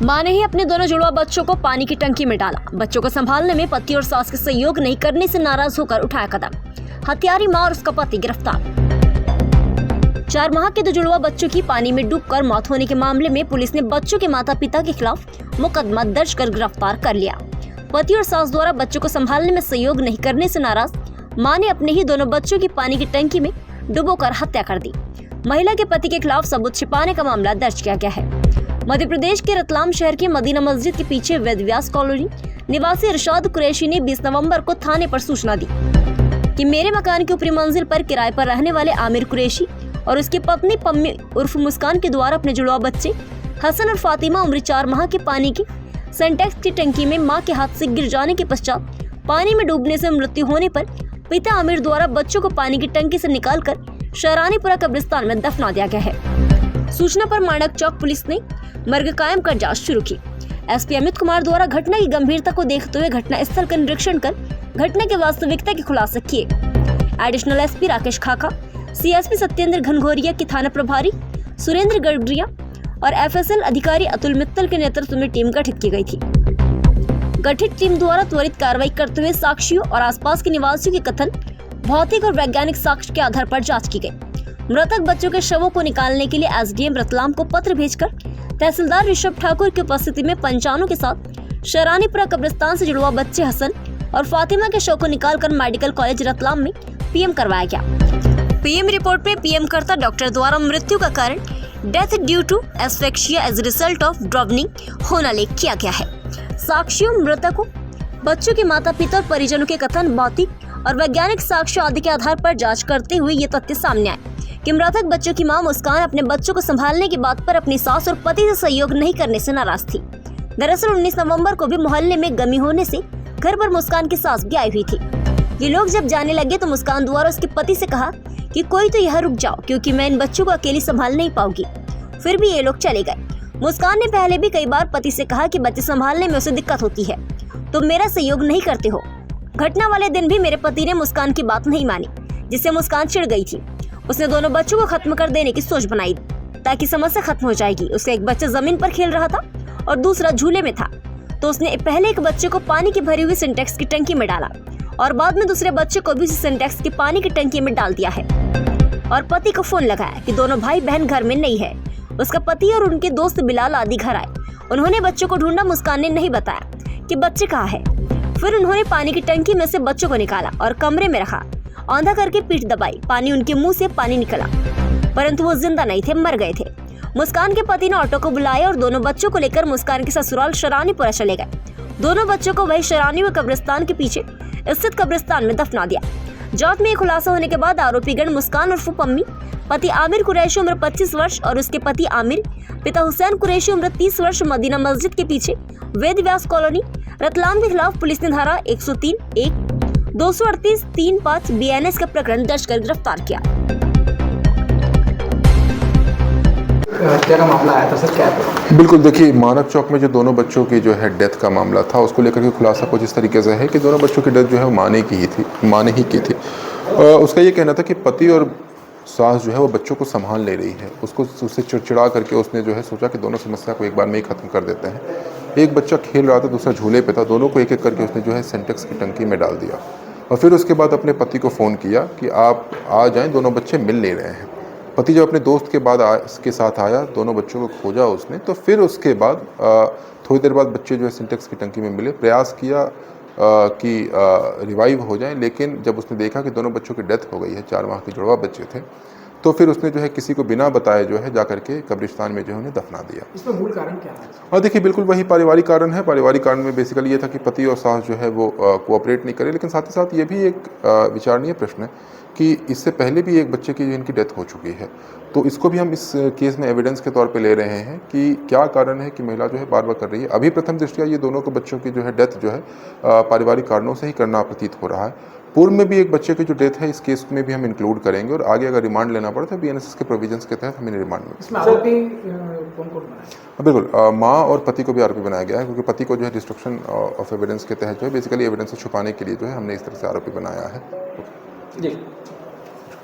मां ने ही अपने दोनों जुड़वा बच्चों को पानी की टंकी में डाला। बच्चों को संभालने में पति और सास के सहयोग नहीं करने से नाराज होकर उठाया कदम। हत्यारी मां और उसका पति गिरफ्तार। 4 माह के 2 जुड़वा बच्चों की पानी में डूबकर मौत होने के मामले में पुलिस ने बच्चों के माता पिता के खिलाफ मुकदमा दर्ज कर गिरफ्तार कर लिया। पति और सास द्वारा बच्चों को संभालने में सहयोग नहीं करने से नाराज मां ने अपने ही दोनों बच्चों की पानी की टंकी में डुबोकर हत्या कर दी। महिला के पति के खिलाफ सबूत छिपाने का मामला दर्ज किया गया है। मध्य प्रदेश के रतलाम शहर के मदीना मस्जिद के पीछे वेदव्यास कॉलोनी निवासी इरशाद कुरैशी ने 20 नवंबर को थाने पर सूचना दी कि मेरे मकान की ऊपरी मंजिल पर किराए पर रहने वाले आमिर कुरैशी और उसकी पत्नी पम्मी उर्फ मुस्कान के द्वारा अपने जुड़वा बच्चे हसन और फातिमा उम्र 4 माह के पानी की सेंटेक्स की टंकी में मां के हाथ से गिर जाने के पश्चात पानी में डूबने से मृत्यु होने पर पिता आमिर द्वारा बच्चों को पानी की टंकी से निकालकर शरानीपुरा कब्रिस्तान में दफना दिया गया है। सूचना पर माणक चौक पुलिस ने मर्ग कायम कर जांच शुरू की। एसपी अमित कुमार द्वारा घटना की गंभीरता को देखते हुए घटना स्थल का निरीक्षण कर घटना की वास्तविकता के खुलासे किए। एडिशनल एसपी राकेश खाका, सीएसपी सत्येंद्र घनघोरिया की थाना प्रभारी सुरेंद्र गडरिया और एफएसएल अधिकारी अतुल मित्तल के नेतृत्व में टीम गठित की गई थी। गठित टीम द्वारा त्वरित कार्रवाई करते हुए साक्षियों और आसपास के निवासियों के कथन, भौतिक और वैज्ञानिक साक्ष्य के आधार पर जांच की गई। मृतक बच्चों के शवों को निकालने के लिए एसडीएम रतलाम को पत्र भेजकर तहसीलदार ऋषभ ठाकुर की उपस्थिति में पंचानों के साथ शरानीपुरा कब्रिस्तान से जुड़वा बच्चे हसन और फातिमा के शव को निकालकर मेडिकल कॉलेज रतलाम में पीएम करवाया गया। पीएम रिपोर्ट में पीएम करता डॉक्टर द्वारा मृत्यु का कारण death due to asphyxia as result of drowning होना लेख किया गया है। साक्षियों, मृतकों, बच्चों के माता पिता और परिजनों के कथन, भौतिक और वैज्ञानिक साक्ष्य आदि के आधार पर जांच करते हुए ये तथ्य सामने आए कि मृतक बच्चों की मां मुस्कान अपने बच्चों को संभालने की बात पर अपनी सास और पति से सहयोग नहीं करने से नाराज थी। दरअसल 19 नवंबर को भी मोहल्ले में गमी होने से घर पर मुस्कान की सास भी आई हुई थी। ये लोग जब जाने लगे तो मुस्कान द्वारा उसके पति से कहा कि कोई तो यहाँ रुक जाओ क्योंकि मैं इन बच्चों को अकेली संभाल नहीं पाऊंगी। फिर भी ये लोग चले गए। मुस्कान ने पहले भी कई बार पति से कहा कि बच्चे संभालने में उसे दिक्कत होती है, तो मेरा सहयोग नहीं करते हो। घटना वाले दिन भी मेरे पति ने मुस्कान की बात नहीं मानी, जिससे मुस्कान चिढ़ गई थी। उसने दोनों बच्चों को खत्म कर देने की सोच बनाई ताकि समस्या खत्म हो जाएगी। उसका एक बच्चा जमीन पर खेल रहा था और दूसरा झूले में था, तो उसने पहले एक बच्चे को पानी की भरी हुई सिंटेक्स की टंकी में डाला और बाद में दूसरे बच्चे को भी उसी सिंटेक्स की पानी की टंकी में डाल दिया है और पति को फोन लगाया कि दोनों भाई बहन घर में नहीं है। उसका पति और उनके दोस्त बिलाल आदि घर आए। उन्होंने बच्चों को ढूंढा। मुस्कान ने नहीं बताया कि बच्चे कहाँ है। फिर उन्होंने पानी की टंकी में से बच्चों को निकाला और कमरे में रखा। औंधा करके पीठ दबाई। पानी उनके मुंह से पानी निकला, परंतु वो जिंदा नहीं थे, मर गए थे। मुस्कान के पति ने ऑटो को बुलाया और दोनों बच्चों को लेकर मुस्कान के ससुराल शरानीपुरा चले गए। दोनों बच्चों को वही शरानीपुरा कब्रिस्तान के पीछे स्थित कब्रिस्तान में दफना दिया। जांच में खुलासा होने के बाद आरोपीगण मुस्कान और पम्मी, पति आमिर कुरैशी उम्र 25 वर्ष और उसके पति आमिर, पिता हुसैन कुरैशी उम्र 30 वर्ष मदीना मस्जिद के पीछे वेदव्यास कॉलोनी रतलाम के खिलाफ पुलिस ने धारा 103(1), 238, 35 BNS का प्रकरण दर्ज कर गिरफ्तार किया। हत्या का मामला आया था सर, क्या है? बिल्कुल, देखिए मानक चौक में जो दोनों बच्चों की जो है डेथ का मामला था, उसको लेकर के खुलासा कुछ इस तरीके से है कि दोनों बच्चों की डेथ जो है वो माँ ने ही की थी। उसका ये कहना था कि पति और सास जो है वो बच्चों को संभाल ले रही है। उससे चिड़चिड़ा करके उसने जो है सोचा कि दोनों समस्या को एक बार में ही खत्म कर देते हैं। एक बच्चा खेल रहा था, दूसरा झूले पे था, दोनों को एक एक करके उसने जो है सिंटेक्स की टंकी में डाल दिया और फिर उसके बाद अपने पति को फ़ोन किया कि आप आ जाएं, दोनों बच्चे मिल ले रहे हैं। पति जब अपने दोस्त के साथ आया, दोनों बच्चों को खोजा उसने, तो फिर उसके बाद थोड़ी देर बाद बच्चे जो है सिंटेक्स की टंकी में मिले। प्रयास किया कि रिवाइव हो जाएं, लेकिन जब उसने देखा कि दोनों बच्चों की डेथ हो गई है, 4 माह के जुड़वा बच्चे थे, तो फिर उसने जो है किसी को बिना बताए जो है जाकर के कब्रिस्तान में जो है उन्हें दफना दिया। इसमें मूल कारण क्या है? और देखिए बिल्कुल वही पारिवारिक कारण है। पारिवारिक कारण में बेसिकली ये था कि पति और सास जो है वो कोऑपरेट नहीं करे, लेकिन साथ ही साथ ये भी एक विचारणीय प्रश्न है कि इससे पहले भी एक बच्चे की इनकी डेथ हो चुकी है, तो इसको भी हम इस केस में एविडेंस के तौर पे ले रहे हैं कि क्या कारण है कि महिला जो है बार बार कर रही है। अभी प्रथम दृष्टया ये दोनों को बच्चों की जो है डेथ जो है पारिवारिक कारणों से ही करना प्रतीत हो रहा है। पूर्व में भी एक बच्चे की जो डेथ है, इस केस में भी हम इंक्लूड करेंगे और आगे अगर रिमांड लेना पड़े तो BNSS के प्रोविजंस के तहत हमें रिमांड में। इसमें आरोपी कौन-कौन बनाया? बिल्कुल, माँ और पति को भी आरोपी बनाया गया है, क्योंकि पति को जो है डिस्ट्रक्शन ऑफ एविडेंस के तहत जो है बेसिकली एविडेंस को छुपाने के लिए जो है हमने इस तरह से आरोपी बनाया है। जी।